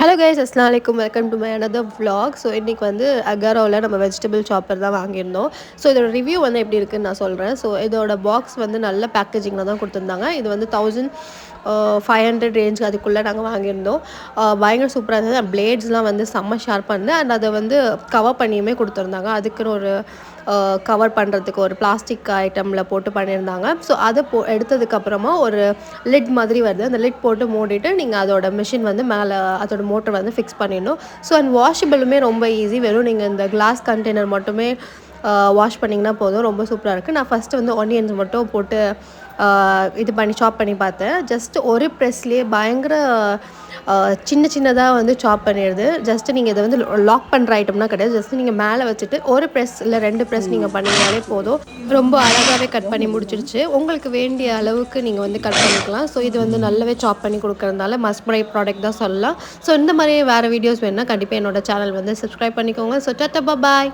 Hello guys, அஸ்ஸலாமு அலைக்கும். Welcome to my another vlog. So இன்றைக்கி வந்து அகாரோவில் நம்ம வெஜிடபிள் சாப்பர் தான் வாங்கியிருந்தோம். ஸோ இதோட ரிவ்யூ வந்து எப்படி இருக்குன்னு நான் சொல்கிறேன். ஸோ இதோட பாக்ஸ் வந்து நல்ல பேக்கேஜிங்கில் தான் கொடுத்துருந்தாங்க. இது வந்து 1500 ரேஞ்சுக்கு அதுக்குள்ளே நாங்கள் வாங்கியிருந்தோம். பயங்கர சூப்பராக இருந்தது. பிளேட்ஸ்லாம் வந்து செம்ம ஷார்ப்பாக இருந்தது. அண்ட் அதை வந்து கவர் பண்ணியுமே கொடுத்துருந்தாங்க. அதுக்குன்னு ஒரு கவர் பண்ணுறதுக்கு ஒரு பிளாஸ்டிக் ஐட்டமில் போட்டு பண்ணியிருந்தாங்க. ஸோ அதை எடுத்ததுக்கப்புறமா ஒரு லிட் மாதிரி வருது. அந்த லிட் போட்டு மூடிட்டு நீங்கள் அதோட மிஷின் வந்து மேலே அதோட மோட்டர் வந்து ஃபிக்ஸ் பண்ணிடணும். ஸோ அண்ட் வாஷபிளுமே ரொம்ப ஈஸி. வெறும் நீங்கள் இந்த கிளாஸ் கண்டெய்னர் மட்டுமே வாஷ் பண்ணிங்கன்னா போதும். ரொம்ப சூப்பராக இருக்குது. நான் ஃபஸ்ட்டு வந்து ஆனியன்ஸ் மட்டும் போட்டு இது பண்ணி சாப் பண்ணி பார்த்தேன். ஜஸ்ட் ஒரு ப்ரெஸ்லேயே பயங்கர சின்ன சின்னதாக வந்து சாப் பண்ணிடுது. ஜஸ்ட்டு நீங்கள் இதை வந்து லாக் பண்ணுற ஐட்டம்னா கிடையாது. ஜஸ்ட்டு நீங்கள் மேலே வச்சுட்டு ஒரு ப்ரெஸ் இல்லை 2 ப்ரெஸ் நீங்கள் பண்ணிங்கனாலே போதும். ரொம்ப அழகாகவே கட் பண்ணி முடிச்சிருச்சு. உங்களுக்கு வேண்டிய அளவுக்கு நீங்கள் வந்து கட் பண்ணிக்கலாம். ஸோ இது வந்து நல்லாவே சாப் பண்ணி கொடுக்கறதுனால மஸ்ட் பை ப்ராடக்ட் தான் சொல்லலாம். ஸோ இந்த மாதிரி வேறு வீடியோஸ் வேணுன்னா கண்டிப்பாக என்னோட சேனல் வந்து சப்ஸ்கிரைப் பண்ணிக்கோங்க. ஸோ டாட்டா பாய்.